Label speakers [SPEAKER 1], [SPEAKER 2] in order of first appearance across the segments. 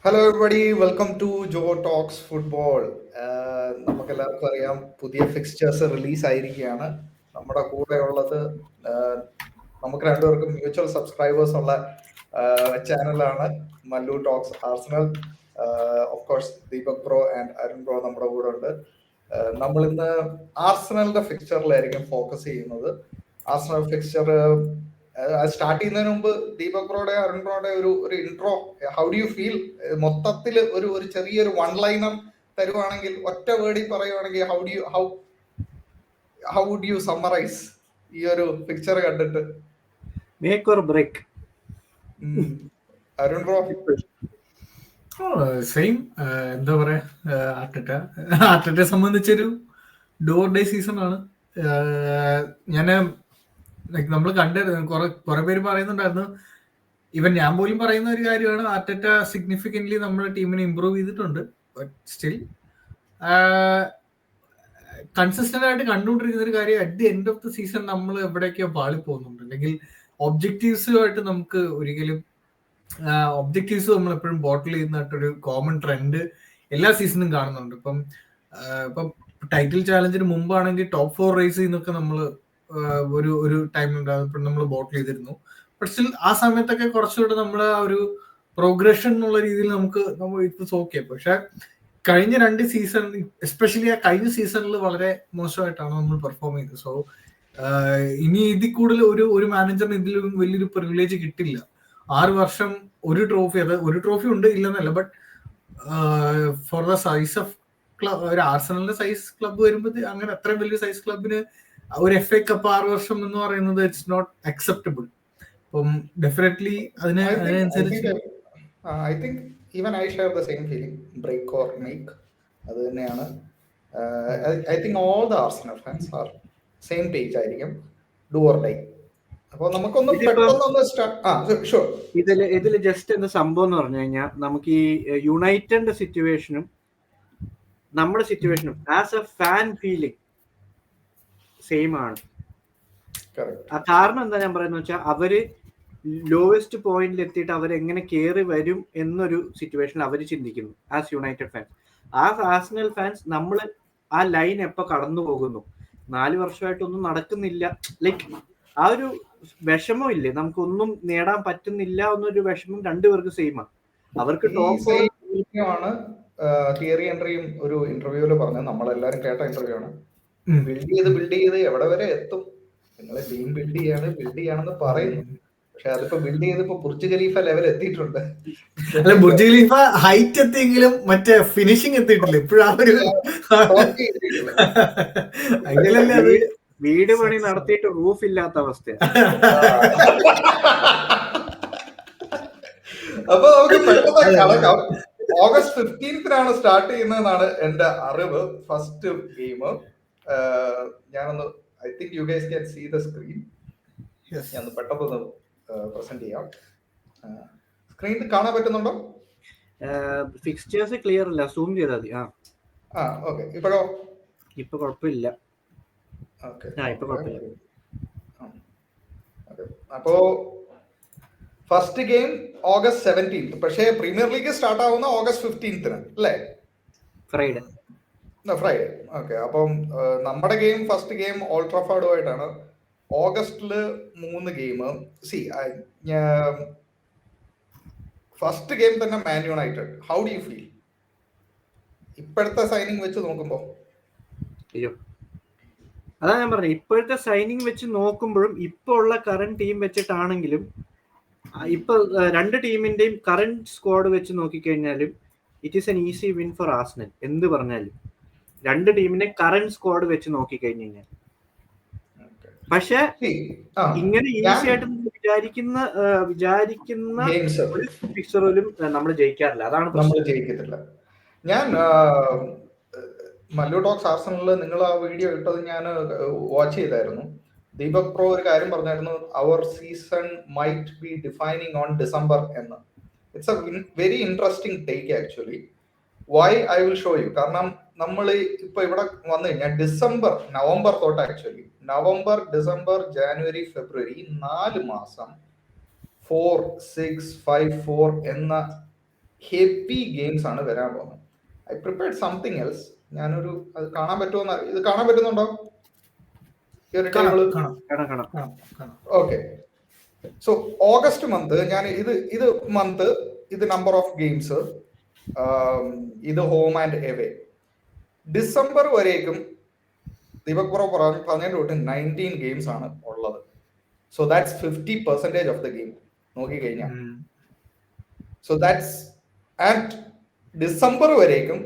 [SPEAKER 1] Hello everybody, welcome to Jo talks football. നമുക്ക് എല്ലാവർക്കും അറിയാം, പുതിയ ഫിക്സ്ചേഴ്സ് റിലീസ് ആയിരിക്കുകയാണ്. നമ്മുടെ കൂടെ ഉള്ളത് നമുക്ക് രണ്ടുപേർക്കും മ്യൂച്വൽ സബ്സ്ക്രൈബേഴ്സ് ഉള്ള ചാനലാണ് Mallu talks Arsenal. Of course Deepak bro and Arun bro നമ്മുടെ കൂടെ ഉണ്ട്. നമ്മൾ ഇന്ന് ആർസണലിന്റെ ഫിക്സ്ചറിലായിരിക്കും ഫോക്കസ് ചെയ്യുന്നത്. ആർസണൽ ഫിക്സ്ചർ സ്റ്റാർട്ട് ചെയ്യുന്നതിന് മുമ്പ് ദീപക് ബ്രോയുടെ അരുൺ ബ്രോയുടെ ഒരു intro, how do you feel, മൊത്തത്തിൽ ഒരു ചെറിയൊരു വൺ ലൈനർ തരുവാണെങ്കിൽ, ഒറ്റ വേർഡിൽ പറയുവാണെങ്കിൽ, ഹൗ വുഡ് യു സമ്മറൈസ് ഈ ഒരു പിക്ചർ കണ്ടിട്ട്?
[SPEAKER 2] Make or break.
[SPEAKER 1] Arun bro?
[SPEAKER 3] Same. എന്താ പറയാ, ആർട്ടറ്റയെ സംബന്ധിച്ചൊരു ഡോർ ഡേ സീസൺ ആണ്. ഞാൻ നമ്മൾ കുറെ പേര് പറയുന്നുണ്ടായിരുന്നു, ഈവൻ ഞാൻ പോലും പറയുന്ന ഒരു കാര്യമാണ്, ആർട്ടറ്റ സിഗ്നിഫിക്കന്റ്ലി നമ്മുടെ ടീമിനെ ഇമ്പ്രൂവ് ചെയ്തിട്ടുണ്ട്. ബട്ട് സ്റ്റിൽ കൺസിസ്റ്റന്റ് ആയിട്ട് കണ്ടുകൊണ്ടിരിക്കുന്ന ഒരു കാര്യം, at the end of the season നമ്മൾ എവിടേക്കോ പാളി പോകുന്നുണ്ട്. അല്ലെങ്കിൽ ഒബ്ജക്റ്റീവ്സുമായിട്ട് നമുക്ക് ഒരിക്കലും ഒബ്ജക്റ്റീവ്സ് നമ്മൾ എപ്പോഴും ബോട്ടിൽ ചെയ്യുന്നതായിട്ടൊരു കോമൺ ട്രെൻഡ് എല്ലാ സീസണും കാണുന്നുണ്ട്. ഇപ്പം ടൈറ്റിൽ ചാലഞ്ചിന് മുമ്പാണെങ്കിൽ ടോപ്പ് 4 റേസ് ചെയ്യുന്നൊക്കെ നമ്മൾ ഒരു ടൈമിലുണ്ടാകുമ്പോൾ നമ്മൾ ബോട്ടിൽ ചെയ്തിരുന്നു. ബട്ട് സ്റ്റിൽ ആ സമയത്തൊക്കെ കുറച്ചുകൂടെ നമ്മൾ ആ ഒരു പ്രോഗ്രഷൻ എന്നുള്ള രീതിയിൽ നമ്മൾ ഇറ്റ്സ് ഓക്കെ. പക്ഷെ കഴിഞ്ഞ 2 സീസൺ, എസ്പെഷ്യലി ആ കഴിഞ്ഞ സീസണിൽ വളരെ മോശമായിട്ടാണ് നമ്മൾ പെർഫോം ചെയ്തത്. സോ ഇനി ഇതിൽ കൂടുതൽ ഒരു മാനേജറിന് ഇതിലും വലിയൊരു പ്രിവിലേജ് കിട്ടില്ല. 6 വർഷം ഒരു ട്രോഫി ഉണ്ട് ഇല്ലെന്നല്ല, but for the size of club, ഒരു ആർസണലിന്റെ സൈസ് ക്ലബ്ബ് വരുമ്പോൾ, അങ്ങനെ അത്രയും വലിയ സൈസ് ക്ലബിന് ഒരു FA കപ്പ് 6 വർഷം എന്ന് പറയുന്നത് ഇറ്റ്സ് നോട്ട് അക്സെപ്റ്റബിൾ. അപ്പം ഡെഫിനറ്റ്ലി അതിനനുസരിച്ച്
[SPEAKER 1] I think even I share the same feeling, break or make. അത് തന്നെയാണ്. I think all the Arsenal fans are same page ആയിരിക്കും, ഡു ഓർ ഡൈ. അപ്പൊ നമുക്കൊന്ന്
[SPEAKER 2] ഇതില് ജസ്റ്റ് എന്താ സംഭവം എന്ന് പറഞ്ഞു കഴിഞ്ഞാൽ, നമുക്ക് ഈ യുണൈറ്റഡിന്റെ സിറ്റുവേഷനും നമ്മുടെ സിറ്റുവേഷനും as a fan feeling same ആണ്. കാരണം എന്താ ഞാൻ പറയുന്നത് വെച്ചാൽ, അവര് ലോവസ്റ്റ് പോയിന്റിൽ എത്തിയിട്ട് അവരെങ്ങനെ കയറി വരും എന്നൊരു സിറ്റുവേഷനിൽ അവർ ചിന്തിക്കുന്നു as United fans. As Arsenal fans നമ്മൾ ആ ലൈൻ എപ്പോ കടന്നു പോകുന്നു, 4 വർഷമായിട്ടൊന്നും നടക്കുന്നില്ല, ലൈക്ക് ആ ഒരു വിഷമം ഇല്ലേ, നമുക്കൊന്നും നേടാൻ പറ്റുന്നില്ല എന്നൊരു വിഷമം രണ്ടുപേർക്ക് സെയിമാണ്. അവർക്ക് ടോപ്പ്
[SPEAKER 1] ആണ്. തിയറി ഹെൻറിയും ഒരു ഇന്റർവ്യൂവിൽ പറഞ്ഞത്, നമ്മളെല്ലാരും കേട്ട ഇന്റർവ്യൂ ആണ്. ബിൽഡ് ചെയ്ത് എവിടെ വരെ എത്തും, നിങ്ങളെ ടീം ബിൽഡ് ചെയ്യാണെന്ന് പറയുന്നു. പക്ഷെ അതിപ്പോ ബിൽഡ് ചെയ്തിപ്പോ ബുർജ് ഖലീഫ ലെവൽ എത്തിയിട്ടുണ്ട്.
[SPEAKER 3] അല്ല, ബുർജ് ഖലീഫ ഹൈറ്റ് എത്തിയെങ്കിലും മറ്റേ ഫിനിഷിംഗ് എത്തിയിട്ടില്ല ഇപ്പോഴും.
[SPEAKER 2] വീട് പണി നടത്തിയിട്ട് റൂഫ് ഇല്ലാത്ത അവസ്ഥയാണ്.
[SPEAKER 1] അപ്പൊ നമുക്ക് പെട്ടെന്ന് കടക്കാം. ഓഗസ്റ്റ് 15 സ്റ്റാർട്ട് ചെയ്യുന്നതെന്നാണ് എന്റെ അറിവ്. ഫസ്റ്റ് ഗെയിം ഞാനൊന്ന്, I think you guys can see the screen. ഞാൻ പെട്ടെന്ന് പ്രസന്റ് ചെയ്യാം. സ്ക്രീൻ കാണാൻ പറ്റുന്നുണ്ടോ?
[SPEAKER 2] ഫിക്സ്ചേഴ്സ് ക്ലിയർ അല്ല, സൂം ചെയ്താൽ മതി.
[SPEAKER 1] ഓക്കെ. ഇപ്പോഴോ?
[SPEAKER 2] ഇപ്പൊ കുഴപ്പമില്ല.
[SPEAKER 1] അപ്പോ ഫസ്റ്റ് ഗെയിം ഓഗസ്റ്റ് 17, പക്ഷേ പ്രീമിയർ ലീഗ് സ്റ്റാർട്ട് ആവുന്ന ഓഗസ്റ്റ് 15 അല്ലേ? ഫ്രൈഡേ. ഓക്കെ. അപ്പം നമ്മുടെ ഗെയിം, ഫസ്റ്റ് ഗെയിം ഓൾഡ് ട്രാഫോർഡുമായിട്ടാണ്. ഓഗസ്റ്റില് 3 ഗെയിം. ഫസ്റ്റ് ഗെയിം തന്നെ Man United. How do you feel ഇപ്പോഴത്തെ സൈനിങ് വെച്ച് നോക്കുമ്പോ?
[SPEAKER 2] അതാ ഞാൻ പറഞ്ഞത്, ഇപ്പോഴത്തെ സൈനിങ് വെച്ച് നോക്കുമ്പോഴും ഇപ്പൊ ഉള്ള കറന്റ് ടീം വെച്ചിട്ടാണെങ്കിലും, ഇപ്പൊ രണ്ട് ടീമിന്റെയും കറന്റ് സ്ക്വാഡ് വെച്ച് നോക്കിക്കഴിഞ്ഞാലും it is an easy win for Arsenal. എന്ത് പറഞ്ഞാലും രണ്ട് ടീമിന്റെ കറന്റ് സ്ക്വാഡ് വെച്ച് നോക്കിക്കഴിഞ്ഞു കഴിഞ്ഞാൽ. പക്ഷെ ഇങ്ങനെ ഈസി ആയിട്ട് വിചാരിക്കുന്ന ഒരു ഫിക്സറിലും നമ്മൾ ജയിക്കാറില്ല. അതാണ്
[SPEAKER 1] നമ്മൾ ജയിക്കത്തില്ല. ഞാൻ മല്ലു ടോക്സ് ആർസണലിൽ നിങ്ങൾ ആ വീഡിയോ ഇട്ടത് ഞാൻ വാച്ച് ചെയ്തായിരുന്നു. ദീപക് പ്രോ ഒരു കാര്യം പറഞ്ഞായിരുന്നു, അവർ season might be defining on December എന്ന്. It's a very interesting take actually. Why I will show you. കാരണം നമ്മൾ ഇപ്പൊ ഇവിടെ വന്നു കഴിഞ്ഞാൽ നവംബർ തൊട്ട്, actually November, December, January, February, ഈ 4 മാസം 4-6-5-4 എന്ന ഹെവി ഗെയിംസ് ആണ് വരാൻ പോകുന്നത്. I prepared something else. ഞാനൊരു അത് കാണാൻ പറ്റുമോ, ഇത് കാണാൻ പറ്റുന്നുണ്ടോ ഈ ഒരു table? Okay. So August month ഞാൻ ഇത് മന്ത് ഇത് നമ്പർ ഓഫ് ഗെയിംസ്, ഇത് ഹോം ആൻഡ് എവേ. ഡിസംബർ വരേക്കും ദീപക് ബ്രോ പറഞ്ഞതിന്റെ തൊട്ട് 19 ഗെയിംസ് ആണ് ഉള്ളത്. So that's 50% of the game നോക്കിക്കഴിഞ്ഞാൽ. സോ ദാറ്റ്സ് ആൻഡ് ഡിസംബർ വരേക്കും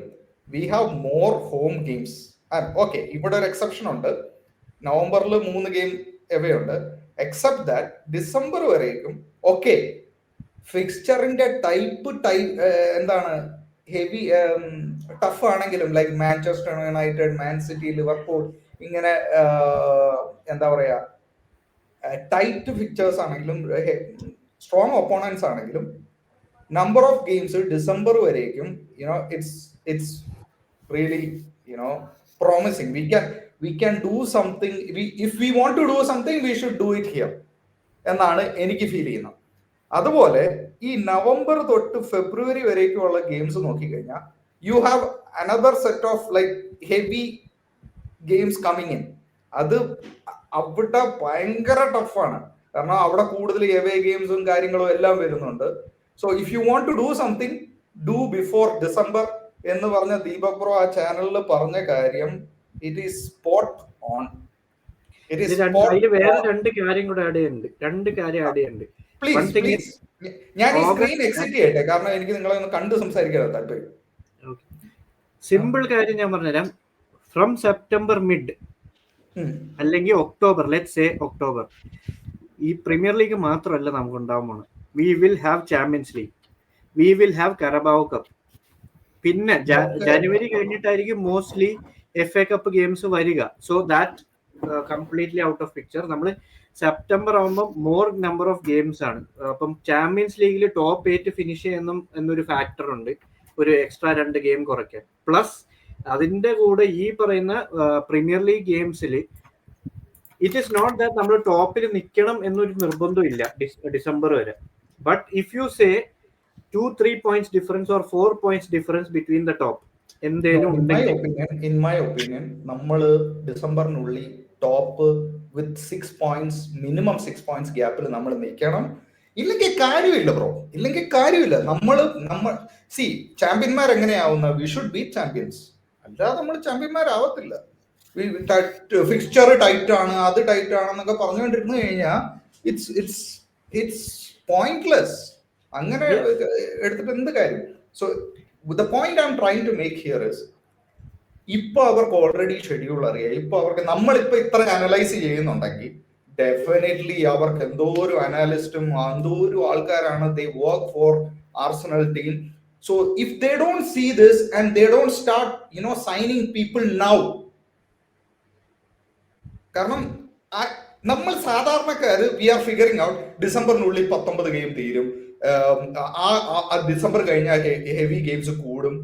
[SPEAKER 1] we have more home games. Okay, ഇവിടെ ഒരു എക്സെപ്ഷൻ ഉണ്ട്, നവംബറിൽ 3 ഗെയിം എവേ ഉണ്ട്. എക്സെപ്റ്റ് ദാറ്റ് ഡിസംബർ വരേക്കും ഓക്കെ ഫിക്സ്ചറിന്റെ ടൈപ്പ് എന്താണ് ഹെവി ടഫ് ആണെങ്കിലും like Manchester United, Man City, Liverpool, ഇങ്ങനെ എന്താ പറയാ ടൈറ്റ് ഫിക്ചേഴ്സ് ആണെങ്കിലും സ്ട്രോങ് ഒപ്പോണൻസ് ആണെങ്കിലും നമ്പർ ഓഫ് ഗെയിംസ് ഡിസംബർ വരേക്കും it's really promising. We can do something. If we want to do something, we should do it here എന്നാണ് എനിക്ക് feel ചെയ്യുന്നത്. അതുപോലെ ഈ നവംബർ തൊട്ട് ഫെബ്രുവരി വരേക്കുള്ള ഗെയിംസ് നോക്കിക്കഴിഞ്ഞാൽ you have another set of like heavy games coming in. അത് അവിടെ ഭയങ്കര ടഫാണ്, കാരണം അവിടെ കൂടുതൽ എവേ ഗെയിംസും കാര്യങ്ങളും എല്ലാം വരുന്നുണ്ട്. So if you want to do something, do before December എന്ന് പറഞ്ഞ ദീപക് ബ്രോ ആ ചാനലിൽ പറഞ്ഞ കാര്യം ഇറ്റ് ഈസ് സ്പോട്ട് ഓൺ.
[SPEAKER 2] വേറെ രണ്ട് കാര്യം കൂടെ ആഡ് ചെയ്യുന്നുണ്ട്.
[SPEAKER 1] പ്ലീസ് ഞാൻ ഈ സ്ക്രീൻ എക്സിറ്റ് ചെയ്യട്ടെ, കാരണം എനിക്ക് നിങ്ങളെ ഒന്ന് കണ്ട് സംസാരിക്കാൻ താല്പര്യം.
[SPEAKER 2] സിമ്പിൾ കാര്യം ഞാൻ പറഞ്ഞുതരാം. ഫ്രം സെപ്റ്റംബർ മിഡ് അല്ലെങ്കിൽ ഒക്ടോബർ, ലെറ്റ്സ് സേ ഒക്ടോബർ, ഈ പ്രീമിയർ ലീഗ് മാത്രമല്ല നമുക്ക് ഉണ്ടാവുമ്പോൾ we will have champions league, we will have Carabao cup, പിന്നെ ജനുവരി കഴിഞ്ഞിട്ടായിരിക്കും മോസ്റ്റ്ലി FA കപ്പ് ഗെയിംസ് വരിക. So that completely out of picture. നമ്മൾ സെപ്റ്റംബർ ആകുമ്പോൾ മോർ നമ്പർ ഓഫ് ഗെയിംസ് ആണ്. അപ്പം ചാമ്പ്യൻസ് ലീഗിൽ ടോപ്പ് 8 ഫിനിഷ് ചെയ്യുന്ന എന്നൊരു ഫാക്ടർ ഉണ്ട്, ഒരു എക്സ്ട്രാ 2 ഗെയിം കുറയ്ക്കാൻ. പ്ലസ് അതിന്റെ കൂടെ ഈ പറയുന്ന പ്രീമിയർ ലീഗ് ഗെയിംസിൽ ഇറ്റ് ഈസ് നോട്ട് ദാറ്റ് നമ്മൾ ടോപ്പിൽ നിൽക്കണം എന്നൊരു നിർബന്ധമില്ല ഡിസംബർ വരെ. But if you say 2-3 points difference or 4 points difference between the top എന്തേലും ഉണ്ടെങ്കിൽ,
[SPEAKER 1] in my opinion നമ്മള് ഡിസംബറിനുള്ളിൽ top with 6 points minimum 6 points ഗ്യാപ്പിൽ നമ്മൾ നിൽക്കണം. ഇല്ലെങ്കിൽ കാര്യമില്ല ബ്രോ, ഇല്ലെങ്കിൽ കാര്യമില്ല. നമ്മൾ സി ചാമ്പ്യന്മാർ എങ്ങനെയാവുന്ന, വി ഷുഡ് ബീറ്റ് ചാമ്പ്യൻസ്, അല്ലാതെ നമ്മൾ ചാമ്പ്യന്മാരാവത്തില്ല. ഫിക്സ്ചർ ടൈറ്റ് ആണ്, അത് ടൈറ്റ് ആണെന്നൊക്കെ പറഞ്ഞുകൊണ്ടിരുന്നു കഴിഞ്ഞാൽ ഇറ്റ്സ് പോയിന്റ്ലെസ്. അങ്ങനെ എടുത്തിട്ട് എന്ത് കാര്യം? So the point I'm trying to make here is, ഇപ്പൊ അവർക്ക് ഓൾറെഡി ഷെഡ്യൂൾ അറിയാം. ഇപ്പൊ അവർക്ക് നമ്മളിപ്പോ ഇത്ര അനലൈസ് ചെയ്യുന്നുണ്ടെങ്കിൽ ഡെഫിനറ്റ്ലി അവർക്ക് എന്തോ ഒരു അനാലിസ്റ്റും എന്തോ ഒരു ആൾക്കാരാണ്, they work for Arsenal team. So if they don't see this and they don't start signing people now, കാരണം നമ്മൾ സാധാരണക്കാര് വി ആർ ഫിഗറിങ് ഔട്ട് ഡിസംബറിനുള്ളിൽ 19 ഗെയിം തീരും, ഡിസംബർ കഴിഞ്ഞാൽ ഹെവി ഗെയിംസ് കൂടും,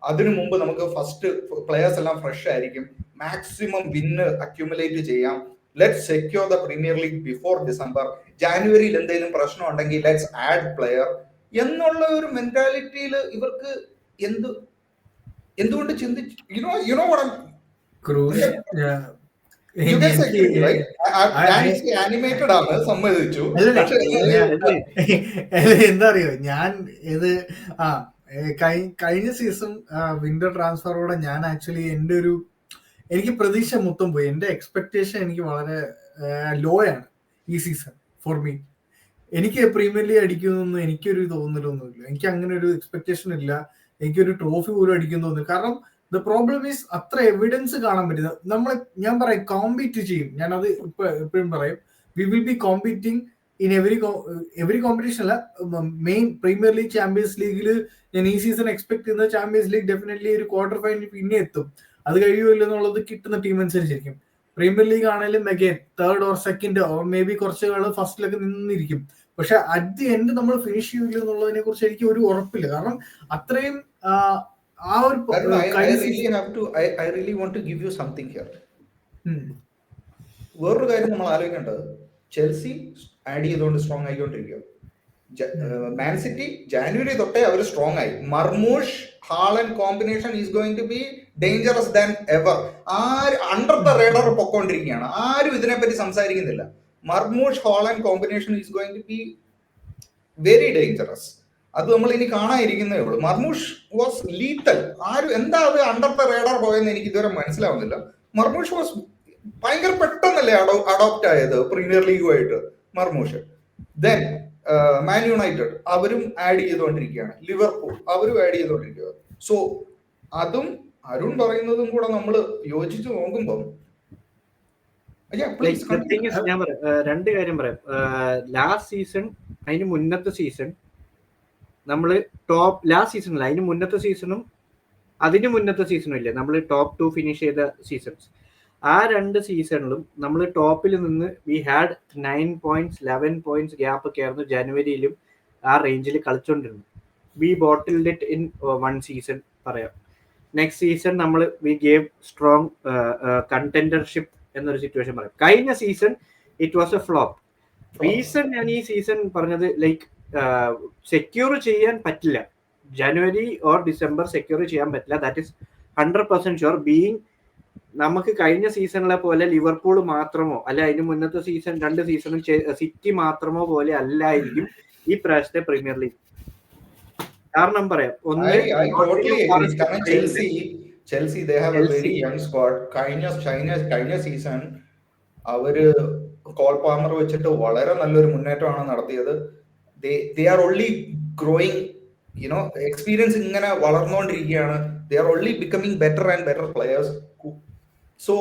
[SPEAKER 1] അതിനു മുമ്പ് നമുക്ക് ഫസ്റ്റ് പ്ലെയേഴ്സ് എല്ലാം ഫ്രഷ് ആയിരിക്കും, മാക്സിമം വിന്ന് അക്യുമുലേറ്റ് ചെയ്യാം, let's secure the Premier League before December, ജാനുവരിയിൽ എന്തെങ്കിലും പ്രശ്നം ഉണ്ടെങ്കിൽ ലെറ്റ്സ് ആഡ് പ്ലെയർ എന്നുള്ള ഒരു മെന്റാലിറ്റിയിൽ ഇവർക്ക് എന്തുകൊണ്ട് ചിന്തിച്ചു? ആനിമേറ്റഡ് ആണ്, സമ്മതിച്ചു.
[SPEAKER 3] എന്താ അറിയോ, ഞാൻ ഇത് കഴിഞ്ഞ സീസൺ വിന്റർ ട്രാൻസ്ഫറോടെ ഞാൻ ആക്ച്വലി എനിക്ക് പ്രതീക്ഷ മൊത്തം പോയി. എന്റെ എക്സ്പെക്ടേഷൻ എനിക്ക് വളരെ ലോ ആണ് ഈ സീസൺ ഫോർ മീ. എനിക്ക് പ്രീമിയർ ലീഗ് അടിക്കുമെന്നൊന്നും എനിക്കൊരു തോന്നലൊന്നുമില്ല, എനിക്ക് അങ്ങനെ ഒരു എക്സ്പെക്ടേഷൻ ഇല്ല. എനിക്കൊരു ട്രോഫി പോലും അടിക്കുന്നു തോന്നുന്നു. കാരണം ദ പ്രോബ്ലം ഈസ് അത്ര എവിഡൻസ് കാണാൻ പറ്റില്ല. ഞാൻ പറയും കോമ്പീറ്റ് ചെയ്യും, ഞാനത് എപ്പോഴും പറയും, V will B competing in every competition അല്ല. മെയിൻ പ്രീമിയർ ലീഗ്, ചാമ്പ്യൻസ് ലീഗിൽ ഞാൻ ഈ സീസൺ എക്സ്പെക്ട് ചെയ്യുന്നത് ചാമ്പ്യൻസ് ലീഗ് ഡെഫിനറ്റ്ലി ഒരു ക്വാർട്ടർ ഫൈനൽ പിന്നെ എത്തും. അത് കഴിയുമല്ലോ എന്നുള്ളത് കിട്ടുന്ന ടീം അനുസരിച്ചിരിക്കും. പ്രീമിയർ ലീഗ് ആണെങ്കിലും again third or second or may be കുറച്ച് ആൾ ഫസ്റ്റിലൊക്കെ നിന്നിരിക്കും. പക്ഷെ അറ്റ് ദി എൻഡ് നമ്മൾ ഫിനിഷ് ചെയ്യില്ല എന്നുള്ളതിനെ കുറിച്ച് എനിക്ക് ഒരു ഉറപ്പില്ല. കാരണം അത്രയും
[SPEAKER 1] വേറൊരു കാര്യം നമ്മൾ ആലോചിക്കേണ്ടത്, ചെൽസി ആഡ് ചെയ്തുകൊണ്ട് സ്ട്രോങ് ആയിക്കൊണ്ടിരിക്കുക. മാൻ സിറ്റി ജാനുവരി തൊട്ടേ അവർ സ്ട്രോങ് ആയി. Marmoush Haaland combination is going to be dangerous than ever. ആര് അണ്ടർ ദ റേഡർ പൊക്കോണ്ടിരിക്കുകയാണ്, ആരും ഇതിനെപ്പറ്റി സംസാരിക്കുന്നില്ല. Marmoush Haaland combination is going to be very dangerous. അത് നമ്മൾ ഇനി കാണാതിരിക്കുന്നേ ഉള്ളൂ. Marmoush was lethal. ആരും എന്താ അത് അണ്ടർ ദ റേഡർ പോയെന്ന് എനിക്ക് ഇതുവരെ മനസ്സിലാവുന്നില്ല. മർമൂഷ് വാസ് ഭയങ്കര പെട്ടെന്നല്ലേ അഡോപ്റ്റ് ആയത് പ്രീമിയർ ലീഗുമായിട്ട് മർമൂഷ്. ദെൻ മാൻ യുണൈറ്റഡ് അവരും ആഡ് ചെയ്തുകൊണ്ടിരിക്കുകയാണ്, ലിവർപൂൾ അവരും ആഡ് ചെയ്തുകൊണ്ടിരിക്കുക. സോ അതും അരുൺ പറയുന്നതും കൂടെ നമ്മൾ യോജിച്ച് നോക്കുമ്പോൾ
[SPEAKER 2] ഞാൻ പറയാം, രണ്ട് കാര്യം പറയാം. ലാസ്റ്റ് സീസൺ, അതിന് മുന്നത്തെ സീസൺ നമ്മൾ ലാസ്റ്റ് സീസണിൽ അതിന് മുന്നത്തെ സീസണും അതിന് മുന്നത്തെ സീസണും ഇല്ലേ, നമ്മൾ ടോപ്പ് 2 ഫിനിഷ് ചെയ്ത സീസൺസ്, ആ 2 സീസണിലും നമ്മൾ ടോപ്പിൽ നിന്ന് we had 9 points 11 points gap ഒക്കെ ആയിരുന്നു ജനുവരിയിലും ആ റേഞ്ചിൽ കളിച്ചോണ്ടിരുന്നു. We bottled it in 1 season പറയാം. നെക്സ്റ്റ് സീസൺ നമ്മൾ വി ഗേവ് സ്ട്രോങ് കണ്ടൻഡർഷിപ്പ് എന്നൊരു സിറ്റുവേഷൻ പറയാം. കഴിഞ്ഞ season it was a flop. Reason ഞാൻ ഈ സീസൺ പറഞ്ഞത് ലൈക്ക് സെക്യൂർ ചെയ്യാൻ പറ്റില്ല, ജനുവരി ഓർ ഡിസംബർ സെക്യൂർ ചെയ്യാൻ പറ്റില്ല. That is 100% sure. ബീയിങ് നമുക്ക് കഴിഞ്ഞ സീസണിലെ പോലെ ലിവർപൂൾ മാത്രമോ അല്ല അതിന് മുന്നത്തെ സീസൺ 2 സീസണും സിറ്റി മാത്രമോ പോലെ അല്ലായിരിക്കും ഈ പ്രാവശ്യത്തെ പ്രീമിയർ ലീഗ്. കാരണം പറയാം, ഒന്ന്
[SPEAKER 1] Chelsea they have a very young squad. കഴിഞ്ഞ സീസൺ അവര് കോൾ പാമർ വെച്ചിട്ട് വളരെ നല്ലൊരു മുന്നേറ്റമാണ് നടത്തിയത്. they are only growing, you know, experience ഇങ്ങനെ വളർന്നുകൊണ്ടിരിക്കുകയാണ്. they are only becoming better and better players. So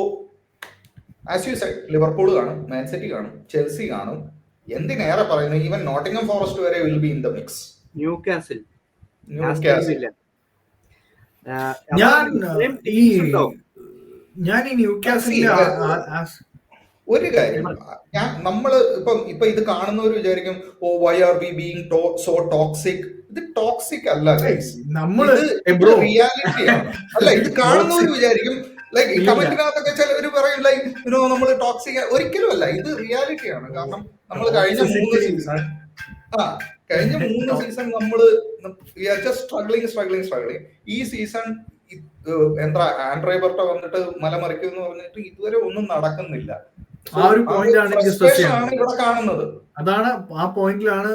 [SPEAKER 1] as you said, Liverpool കാണും, മാൻ സിറ്റി കാണും, ചെൽസി കാണും, എന്തിനേറെ പറയുന്നു ഈവൻ നോട്ടിംഗം ഫോറസ്റ്റ് വരെ will be in the mix.
[SPEAKER 2] Newcastle
[SPEAKER 3] ഞാൻ ഈ ന്യൂകാസിലിന്റെ
[SPEAKER 1] ഒരു കാര്യം, നമ്മള് ഇപ്പൊ ഇത് കാണുന്നവർ വിചാരിക്കും, oh why are we being so toxic. ഇത് ടോക്സിക് അല്ല ഗൈസ്, റിയാലിറ്റിയാണ്. അല്ല, ഇത് കാണുന്നവർ വിചാരിക്കും ലൈക്ക് ഈ കമന്റിനകത്തൊക്കെ ചിലവര് പറയും ലൈക്ക് നമ്മൾ ടോക്സിക്. ഒരിക്കലും അല്ല, ഇത് റിയാലിറ്റിയാണ്. കാരണം നമ്മൾ കഴിഞ്ഞ 3 സീസൺ നമ്മള് സ്ട്രഗ്ലിംഗ്. ഈ സീസൺ എന്താ ആൻഡ്രേ ബർട്ട വന്നിട്ട് മലമറിക്കും എന്ന് പറഞ്ഞിട്ട് ഇതുവരെ ഒന്നും നടക്കുന്നില്ല.
[SPEAKER 3] ആ ഒരു പോയിന്റാണ്
[SPEAKER 1] ഇവിടെ കാണുന്നത്.
[SPEAKER 3] അതാണ് ആ പോയിന്റിലാണ്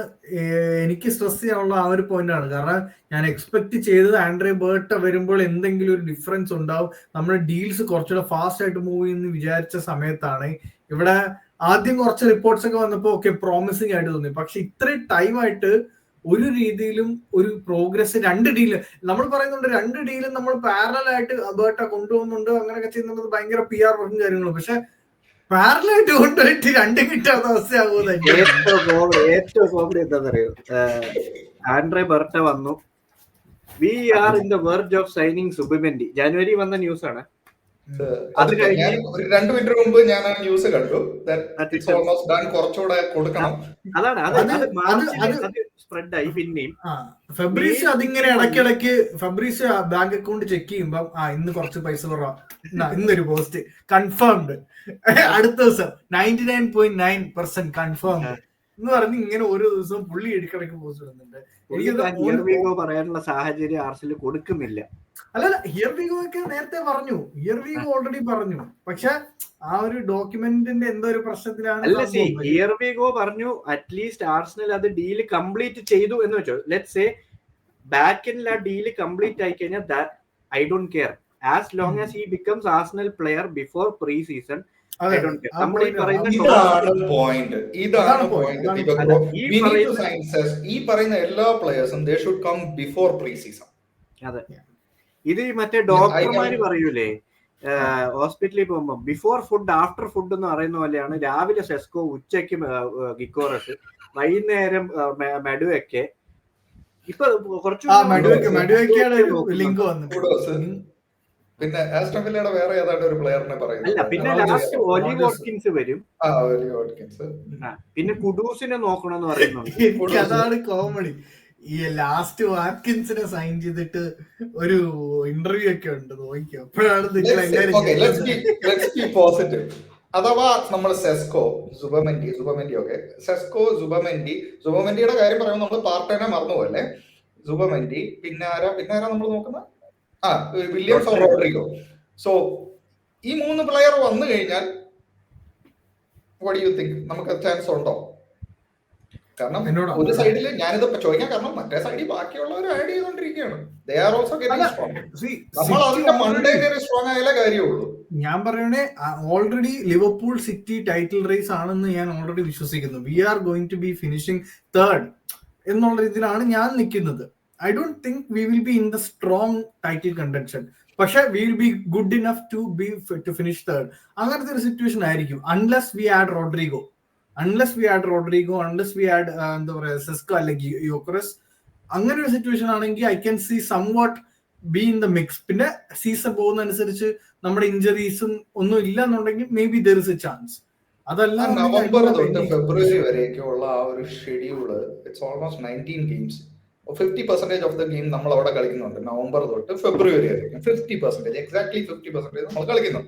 [SPEAKER 3] എനിക്ക് സ്ട്രെസ് ചെയ്യാനുള്ള ആ ഒരു പോയിന്റാണ്. കാരണം ഞാൻ എക്സ്പെക്ട് ചെയ്തത് ആൻഡ്രേ ബർട്ട വരുമ്പോൾ എന്തെങ്കിലും ഒരു ഡിഫറൻസ് ഉണ്ടാവും, നമ്മുടെ ഡീൽസ് കുറച്ചുകൂടെ ഫാസ്റ്റ് ആയിട്ട് മൂവ് ചെയ്യുന്ന വിചാരിച്ച സമയത്താണ് ഇവിടെ ആദ്യം കുറച്ച് റിപ്പോർട്ട്സ് ഒക്കെ വന്നപ്പോൾ ഓക്കെ പ്രോമിസിങ് ആയിട്ട് തോന്നി. പക്ഷെ ഇത്രയും ടൈമായിട്ട് ഒരു രീതിയിലും ഒരു പ്രോഗ്രസ്, 2 ഡീല് നമ്മൾ പറയുന്നുണ്ട്, 2 ഡീലും നമ്മൾ പാരലൽ ആയിട്ട് ബേർട്ട കൊണ്ടുപോകുന്നുണ്ട്, അങ്ങനെയൊക്കെ ചെയ്യുന്നത് ഭയങ്കര PR വർക്കും കാര്യങ്ങളും. പക്ഷെ പാരലായിട്ട് കൊണ്ടുപോയിട്ട് 2 കിട്ടാത്ത അവസ്ഥയാകുന്നത്
[SPEAKER 2] ഏറ്റവും കോമഡി എന്താണെന്നറിയോ, ആൻഡ്രേ ബർട്ട വന്നു, we are in the verge of signing Zubimendi. January വന്ന ന്യൂസ് ആണ്.
[SPEAKER 1] അത് കഴിഞ്ഞ് 2 മിനിറ്റ് മുമ്പ് ഞാൻ ആ ന്യൂസ് കണ്ടു. കുറച്ചുകൂടെ കൊടുക്കണം.
[SPEAKER 2] അതാണ് സ്പ്രെഡ് ആയി. പിന്നെയും
[SPEAKER 3] ഫെബ്രീസ് അതിങ്ങനെ ഇടയ്ക്കിടയ്ക്ക് ഫെബ്രീസ് ബാങ്ക് അക്കൗണ്ട് ചെക്ക് ചെയ്യുമ്പോ ഇന്ന് കുറച്ച് പൈസ കുറവാ, ഇന്നൊരു പോസ്റ്റ് കൺഫേംഡ്, അടുത്ത ദിവസം 99.9% കൺഫേംഡ് എന്ന് പറഞ്ഞ് ഇങ്ങനെ ഓരോ ദിവസവും പുള്ളി ഇടയ്ക്കിടയ്ക്ക് പോസ്റ്റ് ഇടുന്നുണ്ട്.
[SPEAKER 2] എനിക്ക് പറയാനുള്ള സാഹചര്യം ആർസെനൽ കൊടുക്കുന്നില്ല.
[SPEAKER 3] അല്ലല്ല, ഹിയർ വി ഗോ ഒക്കെ നേരത്തെ പറഞ്ഞു, ഹിയർ വി ഗോ ഓൾറെഡി പറഞ്ഞു. പക്ഷെ ആ ഒരു ഡോക്യുമെന്റിന്റെ എന്തോ ഒരു പ്രശ്നത്തിലാണ്.
[SPEAKER 2] അല്ല, ഹിയർ വി ഗോ പറഞ്ഞു, അറ്റ്ലീസ്റ്റ് ആർസെനൽ അത് ഡീല് കംപ്ലീറ്റ് ചെയ്തു എന്ന് വെച്ചോ. ലെറ്റ്സ് സേ ബാക്ക് എൻഡിൽ ആ ഡീല് കംപ്ലീറ്റ് ആയി കഴിഞ്ഞാൽ I don't care, as long as he becomes Arsenal player before pre season. നമ്മൾ ഈ
[SPEAKER 1] പറയുന്ന എല്ലാ പ്ലെയേഴ്സും they should come before pre-season.
[SPEAKER 2] അതെ, ഇത് മറ്റേ ഡോക്ടർമാര് പറയൂലേ ഹോസ്പിറ്റലിൽ പോകുമ്പോ ബിഫോർ ഫുഡ് ആഫ്റ്റർ ഫുഡ് എന്ന് പറയുന്ന പോലെയാണ്. രാവിലെ സെസ്കോ, ഉച്ചയ്ക്ക് ഗിക്കോറസ്, വൈകുന്നേരം മെഡുവൊക്കെ. ഇപ്പൊ കുറച്ച്
[SPEAKER 3] ലിങ്ക് വന്നു.
[SPEAKER 1] പിന്നെ ആസ്റ്റൺ വില്ലയുടെ വേറെ ഏതാണ്ട് ഒരു പ്ലെയറിനെ പറയുന്നത്.
[SPEAKER 2] പിന്നെ ലാസ്റ്റ് ഒലി വാട്കിൻസ് വരും. പിന്നെ കുഡൂസിനെ നോക്കണമെന്ന് പറയുന്നുണ്ട്.
[SPEAKER 3] അതാണ് കോമഡി. ഈ ലാസ്റ്റ് വാട്കിൻസിനെ സൈൻ ചെയ്തിട്ട് ഒരു ഇന്റർവ്യൂ ഒക്കെ ഉണ്ട്, നോക്കിയോ. അപ്പോഴാണ്
[SPEAKER 1] പോസിറ്റീവ്. അഥവാ നമ്മൾ സെസ്കോ സുബമെൻഡി ഒക്കെ സുബമെൻഡിയുടെ കാര്യം പറയുമ്പോൾ നമ്മൾ പാർട്ടേനെ മറന്നുപോലെ. സുബമെൻഡി പിന്നെ ആരാ നമ്മൾ നോക്കുന്ന വില്യംസ് ഓർ റോഡ്രിഗോ. സോ ഈ 3 പ്ലെയർ വന്നു കഴിഞ്ഞാൽ വാട്ട് ഡു യു തിങ്ക് നമുക്ക് ചാൻസ് ഉണ്ടോ? കാരണം ഒരു സൈഡിൽ ഞാനിത് ചോദിക്കാൻ കാരണം മറ്റേ സൈഡിൽ ബാക്കിയുള്ളവർ add ചെയ്തോണ്ടിരിക്കുകയാണ്. They are also getting strong. നമ്മൾ അതിന്റെ മണ്ടേ സ്ട്രോങ് ആയാലേ കാര്യമുള്ളൂ.
[SPEAKER 3] ഞാൻ പറയണേ already Liverpool City title race ആണെന്ന് ഞാൻ ഓൾറെഡി വിശ്വസിക്കുന്നു. We are going to be finishing third എന്നുള്ള രീതിയിലാണ് ഞാൻ നിൽക്കുന്നത്. I don't think we will be in the strong title contention. പക്ഷെ we will be good enough to finish third. അങ്ങനത്തെ ഒരു സിറ്റുവേഷൻ ആയിരിക്കും unless we add Rodrigo, unless we add എന്താ പറയാ സെസ്കോ അല്ലെങ്കിൽ യോക്കറസ്. അങ്ങനെ ഒരു സിറ്റുവേഷൻ ആണെങ്കിൽ I can see somewhat be in the mix. പിന്നെ സീസൺ പോകുന്നതനുസരിച്ച് നമ്മുടെ ഇഞ്ചറീസും ഒന്നും ഇല്ല എന്നുണ്ടെങ്കിൽ may be there is A chance. അതല്ല
[SPEAKER 1] നവംബർ തൊട്ട് ഫെബ്രുവരി വരെയൊക്കെയുള്ള ആ ഒരു schedule it's almost 19 games. 50% of the game നമ്മൾ അവിടെ കളിക്കുന്നുണ്ട്. നവംബർ തൊട്ട് ഫെബ്രുവരി വരെ 50%, എക്സാക്ട്ലി 50% നമ്മൾ കളിക്കുന്നു.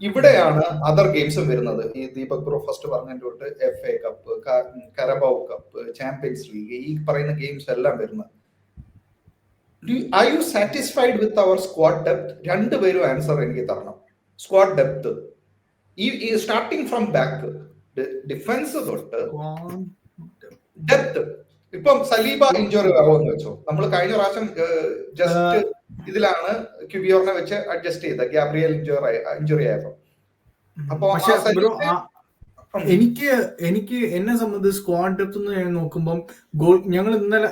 [SPEAKER 1] ഇവിടെയാണ് അതർ ഗെയിംസും വരുന്നത്. ഈ ദീപക് ബ്രോ ഫസ്റ്റ് പറഞ്ഞിട്ട് FA cup, Carabao cup, Champions League, ഈ പറയുന്ന ഗെയിംസ് എല്ലാം വരുന്നത്. Are you satisfied with our squad depth? രണ്ടുപേരും ആൻസർ എനിക്ക് തരണം. സ്ക്വാഡ് ഡെപ്ത് ഈ സ്റ്റാർട്ടിങ് ഫ്രം ബാക്ക്, ഡിഫൻസ് തൊട്ട് ഡെപ്ത്. ഇപ്പം സലീബ ഇഞ്ചുറി ആവുമെന്ന് വെച്ചോ. നമ്മൾ കഴിഞ്ഞ പ്രാവശ്യം ജസ്റ്റ് ഇതിലാണ് ക്യുബിയോറിനെ വെച്ച് അഡ്ജസ്റ്റ് ചെയ്ത ഗ്യാബ്രിയൽ ഇഞ്ചുറി ആയപ്പോ. അപ്പൊ
[SPEAKER 3] എനിക്ക് എന്നെ സംബന്ധിച്ച് സ്ക്വാഡ് ഡെപ്ത് നോക്കുമ്പോൾ ഞങ്ങൾ ഇന്നലെ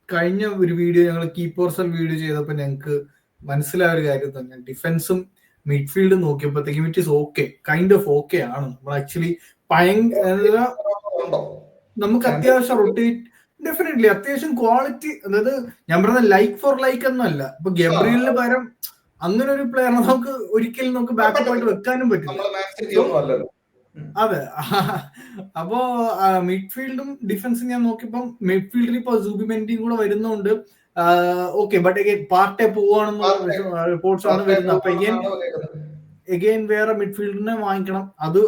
[SPEAKER 3] കഴിഞ്ഞ ഒരു വീഡിയോ ഞങ്ങൾ കീപ്പേഴ്സൽ വീഡിയോ ചെയ്തപ്പോൾ ഞങ്ങൾക്ക് മനസ്സിലായ ഒരു കാര്യം തന്നെ, ഡിഫൻസും മിഡ്ഫീൽഡും നോക്കിയപ്പോഴത്തേക്കും it is okay, kind of okay ആണ്. നമ്മൾ ആക്ച്വലി ഭയങ്കര നമുക്ക് അത്യാവശ്യം റൊട്ടേറ്റ് ഡെഫിനറ്റ്ലി അത്യാവശ്യം ക്വാളിറ്റി, അതായത് ഞാൻ പറഞ്ഞ ലൈക്ക് ഫോർ ലൈക്ക് ഒന്നല്ല. ഇപ്പൊ ഗബ്രിയലിന് പകരം അങ്ങനെ ഒരു പ്ലെയർ നമുക്ക് ഒരിക്കലും നമുക്ക് ബാക്കപ്പ് ആയിട്ട് വെക്കാനും പറ്റില്ല. അതെ. അപ്പോ മിഡ്ഫീൽഡും ഡിഫൻസും ഞാൻ നോക്കിയപ്പോ മിഡ്ഫീൽഡിൽ ഇപ്പൊ സുബിമെൻഡിയും കൂടെ വരുന്നുണ്ട്. Okay, but again part A പോവാണെന്നുള്ള reports ആണ് വരുന്നത്. അപ്പൊ എഗെയിൻ വേറെ മിഡ്ഫീൽഡിനെ വാങ്ങിക്കണം. അത്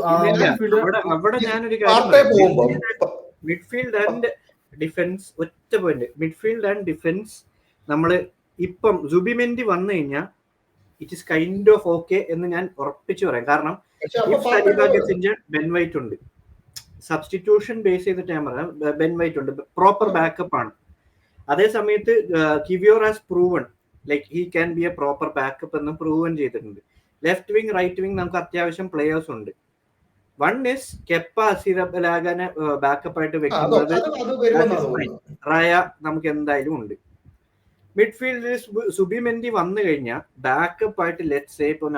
[SPEAKER 2] അവിടെ ഞാനൊരു കാര്യം, മിഡ്ഫീൽഡ് ആൻഡ് ഡിഫൻസ്, ഒറ്റ പോയിന്റ്, മിഡ്ഫീൽഡ് ആൻഡ് ഡിഫൻസ് നമ്മള് ഇപ്പം സുബിമെൻഡി വന്നു കഴിഞ്ഞാൽ it is kind of okay എന്ന് ഞാൻ ഉറപ്പിച്ചു പറയാം. കാരണം ബെൻ വൈറ്റ് ഉണ്ട്, സബ്സ്റ്റിറ്റ്യൂഷൻ ബേസ് ചെയ്തിട്ട് ഞാൻ പറയാം, ബെൻ വൈറ്റ് ഉണ്ട്, പ്രോപ്പർ ബാക്കപ്പ് ആണ്. അതേ സമയത്ത് Kiwior has proven like he can be a proper backup എന്ന് പ്രൂവൺ ചെയ്തിട്ടുണ്ട്. ലെഫ്റ്റ് വിങ്, റൈറ്റ് വിങ് നമുക്ക് അത്യാവശ്യം പ്ലേയേഴ്സ് ഉണ്ട്. വൺ ഇസ് കെപ്പ അസിറബലാഗനെ ബാക്കപ്പ് ആയിട്ട് വെക്കുന്നത്, റയ നമുക്ക് എന്തായാലും ഉണ്ട്. മിഡ്ഫീൽഡിൽ സുബിമെൻഡി വന്നു കഴിഞ്ഞാൽ ബാക്കപ്പ് ആയിട്ട് ലെറ്റ് സേ ഇപ്പൊ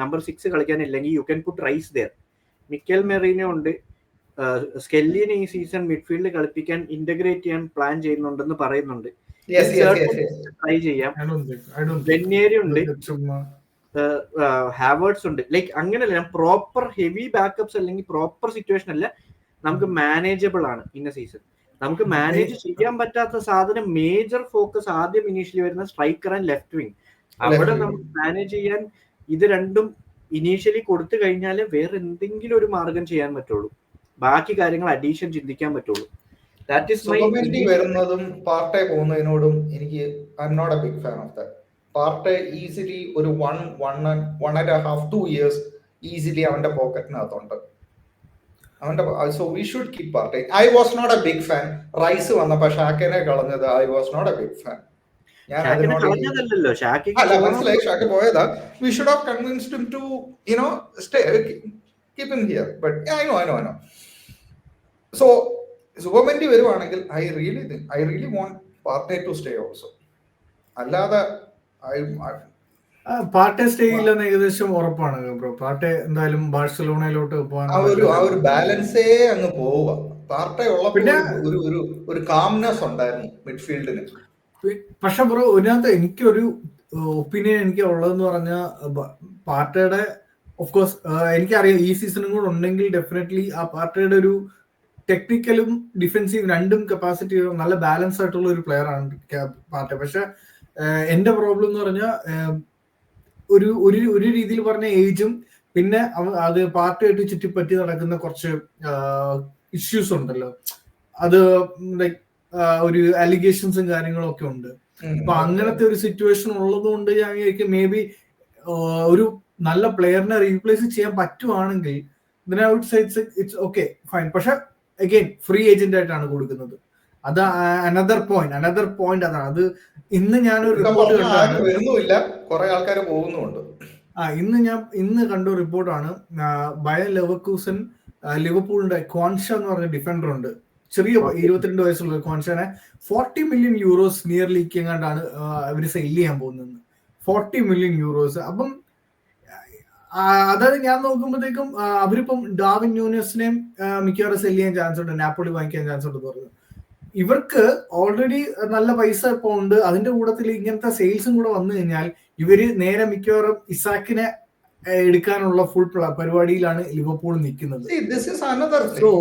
[SPEAKER 2] നമ്പർ 6 കളിക്കാനില്ലെങ്കിൽ you can put Rice there. Mikel Merino ഉണ്ട്, സ്കെല്ലിനെ ഈ സീസൺ മിഡ്ഫീൽഡ് കളിപ്പിക്കാൻ ഇന്റഗ്രേറ്റ് ചെയ്യാൻ പ്ലാൻ ചെയ്യുന്നുണ്ടെന്ന് പറയുന്നുണ്ട്. ട്രൈ ചെയ്യാം. വെന്നേരി ഉണ്ട്, ഹാവേർട്സ് ഉണ്ട്. ലൈക്ക് അങ്ങനെയല്ല, പ്രോപ്പർ ഹെവി ബാക്കപ്സ് അല്ലെങ്കിൽ പ്രോപ്പർ സിറ്റുവേഷൻ അല്ല, നമുക്ക് മാനേജബിൾ ആണ് ഇന്ന സീസൺ. നമുക്ക് മാനേജ് ചെയ്യാൻ പറ്റാത്ത സാധനം, മേജർ ഫോക്കസ് ആദ്യം ഇനീഷ്യലി വരുന്ന സ്ട്രൈക്കർ ആൻഡ് ലെഫ്റ്റ് വിങ്. അവിടെ നമുക്ക് മാനേജ് ചെയ്യാൻ ഇത് രണ്ടും ഇനീഷ്യലി കൊടുത്തു കഴിഞ്ഞാൽ വേറെ എന്തെങ്കിലും ഒരു മാർഗം ചെയ്യാൻ പറ്റുള്ളൂ. ബാക്കി കാര്യങ്ങൾ അഡീഷൻ ചിന്തിക്കാൻ പറ്റുള്ളൂ. ദാറ്റ് ഈസ് മൈ
[SPEAKER 1] വരുന്നതും പാർട്ടേ പോകുന്നതിനോടും എനിക്ക് I am not a big fan of that. Partey easily ഒരു 1.5 2 years ഈസിലി അവന്റെ പോക്കറ്റിനകത്തുണ്ട്. അവന്റെ so we should keep Partey. I was not a big fan. Rice വന്നപ്പോ ഷാക്കിനെ കളഞ്ഞത് I was not a big fan. ഞാൻ മനസ്സിലായി ഷാക്ക് പോയതാ. We should have convinced him to stay, keep him here. But I know. So Zubimendi വരുവാണെങ്കിൽ I really want Partey to stay also. അല്ലാതെ
[SPEAKER 3] Partey stay ഇല്ലെന്ന് ഏകദേശം ഉറപ്പാണ് bro. Part A എന്തായാലും ബാഴ്സലോണയിലോട്ട് പോകാൻ
[SPEAKER 1] ആ ഒരു ബാലൻസേ അങ്ങ് പോവുക. പാർട്ടേ ഉള്ളപ്പോൾ ഒരു കാംനെസ് ഉണ്ടായിരുന്നു മിഡ്ഫീൽഡിന്.
[SPEAKER 3] പക്ഷെ ബ്രോ ഇതിനകത്ത് എനിക്കൊരു ഒപ്പീനിയൻ എനിക്ക് ഉള്ളതെന്ന് പറഞ്ഞാൽ പാർട്ടയുടെ ഓഫ് കോഴ്സ് എനിക്കറിയാം ഈ സീസണും കൂടെ ഉണ്ടെങ്കിൽ ഡെഫിനറ്റ്ലി ആ പാർട്ടയുടെ ഒരു ടെക്നിക്കലും ഡിഫെൻസീവ് രണ്ടും കപ്പാസിറ്റി നല്ല ബാലൻസ് ആയിട്ടുള്ള ഒരു പ്ലെയർ ആണ് പാർട്ടേ. പക്ഷെ എന്റെ പ്രോബ്ലം എന്ന് പറഞ്ഞാൽ ഒരു രീതിയിൽ പറഞ്ഞ ഏജും പിന്നെ അത് പാർട്ടിയായിട്ട് ചുറ്റിപ്പറ്റി നടക്കുന്ന കുറച്ച് ഇഷ്യൂസ് ഉണ്ടല്ലോ, അത് ലൈക് ഒരു അലിഗേഷൻസും കാര്യങ്ങളും ഒക്കെ ഉണ്ട്. അപ്പൊ അങ്ങനത്തെ ഒരു സിറ്റുവേഷൻ ഉള്ളത് കൊണ്ട് ഞാൻ വിചാരിക്കും മേ ബി ഒരു നല്ല പ്ലെയറിനെ റീപ്ലേസ് ചെയ്യാൻ പറ്റുവാണെങ്കിൽ then I would say it's okay, fine. പക്ഷെ അഗൈൻ ഫ്രീ ഏജന്റ് ആയിട്ടാണ് കൊടുക്കുന്നത്. അത് അനദർ പോയിന്റ് അതാണ്. അത് ഇന്ന് ഞാനൊരു റിപ്പോർട്ട് ഇന്ന് കണ്ട റിപ്പോർട്ടാണ്. ബയർ ലെവർകൂസൻ ലിവർപൂളിന്റെ ക്വാൻഷ എന്ന് പറഞ്ഞ ഡിഫൻഡർ ഉണ്ട്, ചെറിയ 22 വയസ്സുള്ള ക്വാൻഷനെ 40 million euros നിയർ ലീക്ക് എങ്ങാണ്ടാണ് അവര് സെയിൽ ചെയ്യാൻ പോകുന്നത്. 40 million euros. അപ്പം അതായത് ഞാൻ നോക്കുമ്പോഴത്തേക്കും അവരിപ്പം ഡാർവിൻ ന്യൂനസിനെയും മിക്കവാറും സെല് ചെയ്യാൻ ചാൻസ് ഉണ്ട്, നാപ്പോളി വാങ്ങിക്കാൻ ചാൻസ് ഉണ്ട് പറഞ്ഞു. ഇവർക്ക് ഓൾറെഡി നല്ല പൈസ ഇപ്പോൾ ഉണ്ട്. അതിന്റെ കൂട്ടത്തിൽ ഇങ്ങനത്തെ സെയിൽസും കൂടെ വന്നു കഴിഞ്ഞാൽ ഇവര് നേരെ മിക്കവാറും ഇസാക്കിനെ എടുക്കാനുള്ള ഫുൾ പരിപാടിയിലാണ് ലിവർപൂൾ നിൽക്കുന്നത്.
[SPEAKER 1] സോ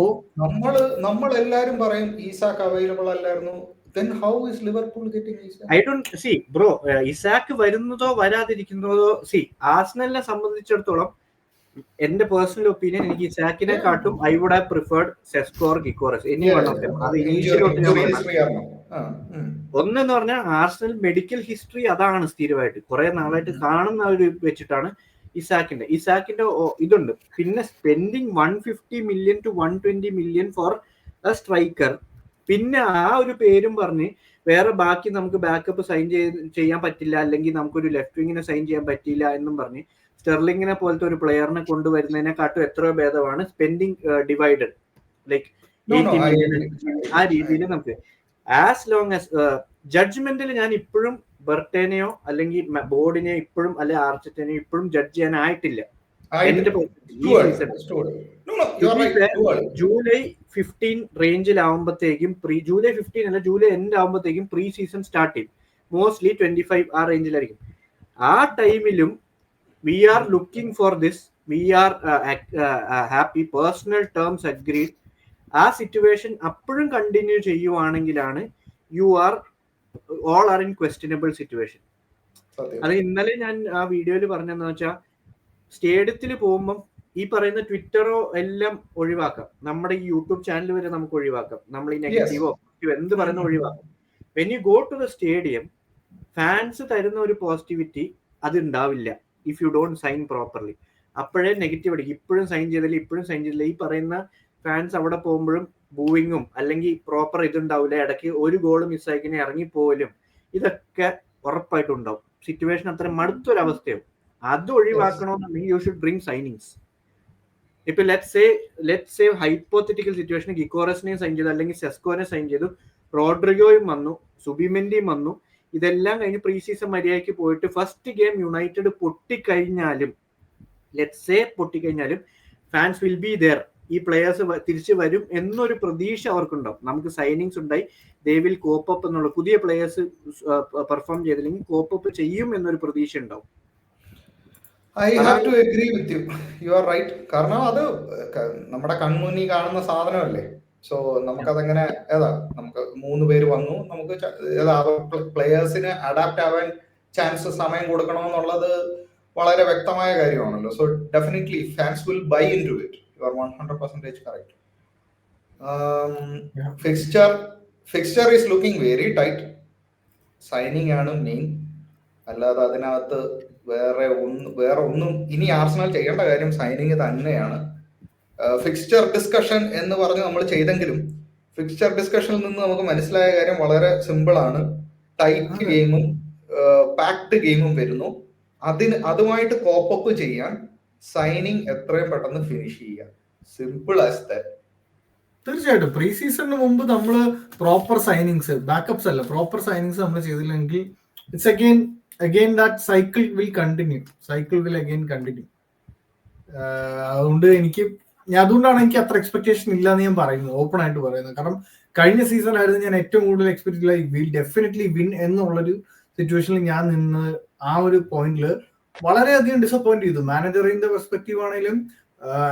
[SPEAKER 1] നമ്മൾ എല്ലാരും പറയും ഇസാക്ക് അവൈലബിൾ അല്ലായിരുന്നു. Then how is Liverpool getting Isak?
[SPEAKER 2] I don't see bro. Isak വരുന്നതോ വരാതിരിക്കുന്നതോ ആർസണലിനെ സംബന്ധിച്ചിടത്തോളം എന്റെ പേഴ്സണൽ ഒപ്പീനിയൻ, എനിക്ക് ഇസാക്കിനെ കാട്ടും I would have preferred Sesko or Gyokeres, any one of them. അത് ഒന്നെന്ന് പറഞ്ഞാൽ ആർസണൽ മെഡിക്കൽ ഹിസ്റ്ററി അതാണ് സ്ഥിരമായിട്ട് കുറെ നാളായിട്ട് കാണുന്ന ഒരു വെച്ചിട്ടാണ് ഇസാക്കിന്റെ ഇതുണ്ട്. പിന്നെ spending 150 million to 120 million for a striker. പിന്നെ ആ ഒരു പേരും പറഞ്ഞ് വേറെ ബാക്കി നമുക്ക് ബാക്കപ്പ് സൈൻ ചെയ്യാൻ പറ്റില്ല, അല്ലെങ്കിൽ നമുക്കൊരു ലെഫ്റ്റ് വിങ്ങിനെ സൈൻ ചെയ്യാൻ പറ്റില്ല എന്നും പറഞ്ഞ് സ്റ്റെർലിങ്ങിനെ പോലത്തെ ഒരു പ്ലെയറിനെ കൊണ്ടുവരുന്നതിനെക്കാട്ടും എത്രയോ ഭേദമാണ് സ്പെൻഡിങ് ഡിവൈഡഡ് ലൈക്ക് 80 million. ആ രീതിയിൽ നമുക്ക് ആസ് ലോങ് ആസ് ജഡ്ജ്മെന്റിൽ ഞാൻ ഇപ്പോഴും ബെർട്ടേനെയോ അല്ലെങ്കിൽ ബോർഡിനെയോ ഇപ്പോഴും അല്ലെ ആർച്ചറ്റിനെയോ ഇപ്പോഴും ജഡ്ജ് ചെയ്യാനായിട്ടില്ല. ജൂലൈ 15 റേഞ്ചിലാവുമ്പോഴത്തേക്കും ജൂലൈ 15 അല്ല ജൂലൈ എൻഡ് ആവുമ്പോഴത്തേക്കും പ്രീ സീസൺ സ്റ്റാർട്ട് ചെയ്യും. മോസ്റ്റ്ലി 25 ആ റേഞ്ചിലായിരിക്കും. ആ ടൈമിലും we are looking for this, we are happy, personal terms agreed. ആ സിറ്റുവേഷൻ അപ്പോഴും കണ്ടിന്യൂ ചെയ്യുവാണെങ്കിലാണ് all are in questionable situation. അത് ഇന്നലെ ഞാൻ ആ വീഡിയോയിൽ പറഞ്ഞെന്ന് വെച്ചാൽ സ്റ്റേഡിയത്തിൽ പോകുമ്പം ഈ പറയുന്ന ട്വിറ്ററോ എല്ലാം ഒഴിവാക്കാം, നമ്മുടെ ഈ യൂട്യൂബ് ചാനൽ വരെ നമുക്ക് ഒഴിവാക്കാം, നമ്മൾ ഈ നെഗറ്റീവോ എന്ത് പറയുന്ന ഒഴിവാക്കാം. When you go to the stadium, fans തരുന്ന ഒരു പോസിറ്റിവിറ്റി അത് ഉണ്ടാവില്ല if you don't sign properly. അപ്പോഴേ നെഗറ്റീവ് അടിക്കും. ഇപ്പോഴും സൈൻ ചെയ്തില്ല. ഈ പറയുന്ന ഫാൻസ് അവിടെ പോകുമ്പോഴും ബൂയിങ്ങും അല്ലെങ്കിൽ പ്രോപ്പർ ഇതുണ്ടാവില്ല. ഇടയ്ക്ക് ഒരു ഗോൾ മിസ്സായിക്കിനെ ഇറങ്ങിപ്പോലും ഇതൊക്കെ ഉറപ്പായിട്ടുണ്ടാവും. സിറ്റുവേഷൻ അത്ര മടുത്തൊരവസ്ഥയാവും. അത് ഒഴിവാക്കണമെന്നുണ്ടെങ്കിൽ യു ഷുഡ് ബ്രിങ് സൈനിങ്സ്. ഇപ്പൊ ലെറ്റ്സ് സേ ഹൈപ്പോത്തറ്റിക്കൽ സിറ്റുവേഷൻ ഗിക്കോറസിനെയും സൈൻ ചെയ്തു, അല്ലെങ്കിൽ സെസ്കോനെ സൈൻ ചെയ്തു, റോഡ്രിഗോയും വന്നു, സുബിമെന്റിയും വന്നു. ഇതെല്ലാം കഴിഞ്ഞ് പ്രീ സീസൺ മര്യാദയ്ക്ക് പോയിട്ട് ഫസ്റ്റ് ഗെയിം യുണൈറ്റഡ് പൊട്ടിക്കഴിഞ്ഞാലും ഫാൻസ് വിൽ ബി ദെയർ. ഈ പ്ലെയേഴ്സ് തിരിച്ചു വരും എന്നൊരു പ്രതീക്ഷ അവർക്കുണ്ടാവും. നമുക്ക് സൈനിങ്സ് ഉണ്ടായി, ദേ വിൽ കോപ്പ് അപ്പ് എന്നുള്ള, പുതിയ പ്ലെയേഴ്സ് പെർഫോം ചെയ്തില്ലെങ്കിൽ കോപ്പ് അപ്പ് ചെയ്യും എന്നൊരു പ്രതീക്ഷ ഉണ്ടാവും.
[SPEAKER 1] I have to agree with you. You are right. കാരണം അത് നമ്മുടെ കൺമുന്നിൽ കാണുന്ന സാധനമല്ലേ. സോ നമുക്കതെങ്ങനെ നമുക്ക് 3 പേര് വന്നു, നമുക്ക് പ്ലെയേഴ്സിന് അഡാപ്റ്റ് ആവാൻ ചാൻസ് സമയം കൊടുക്കണമെന്നുള്ളത് വളരെ വ്യക്തമായ കാര്യമാണല്ലോ. So definitely fans will buy in to it. You are 100% correct. Fixture is looking very tight. Signing ആണ് മെയിൻ. അല്ലാതെ അതിനകത്ത് വേറെ ഒന്നും ഇനി ആർസണൽ ചെയ്യേണ്ട കാര്യം സൈനിങ് തന്നെയാണ്. ഫിക്സ്ചർ ഡിസ്കഷൻ എന്ന് പറഞ്ഞ് നമ്മൾ ചെയ്തെങ്കിലും ഫിക്സ്ചർ ഡിസ്കഷനിൽ നിന്ന് നമുക്ക് മനസ്സിലായ കാര്യം വളരെ സിമ്പിൾ ആണ്. ടൈറ്റ് ഗെയിമും പാക്ഡ് ഗെയിമും വരുന്നു. അതുമായിട്ട് കോപ്പപ്പ് ചെയ്യാൻ സൈനിങ് എത്രയും പെട്ടെന്ന് ഫിനിഷ് ചെയ്യുക. Simple as that.
[SPEAKER 3] തീർച്ചയായിട്ടും പ്രീ സീസണിന് മുമ്പ് നമ്മൾ പ്രോപ്പർ സൈനിങ്സ്, ബാക്കപ്സ് അല്ല, പ്രോപ്പർ സൈനിങ്സ് നമ്മൾ ചെയ്തില്ലെങ്കിൽ it's again that cycle will continue. അതുകൊണ്ട് അതുകൊണ്ടാണ് എനിക്ക് അത്ര എക്സ്പെക്ടേഷൻ ഇല്ലാന്ന് ഞാൻ പറയുന്നത്, ഓപ്പൺ ആയിട്ട് പറയുന്നത്. കാരണം കഴിഞ്ഞ സീസൺ ആയിരുന്നു ഞാൻ ഏറ്റവും കൂടുതൽ എക്സ്പെക്ട് ചെയ്ത വിൽ ഡെഫിനറ്റ്ലി വിൻ എന്നുള്ളൊരു സിറ്റുവേഷനിൽ ഞാൻ നിന്ന് ആ ഒരു പോയിന്റിൽ വളരെയധികം ഡിസപ്പോയിന്റ് ചെയ്തു. മാനേജറിന്റെ പെർസ്പെക്റ്റീവ് ആണെങ്കിലും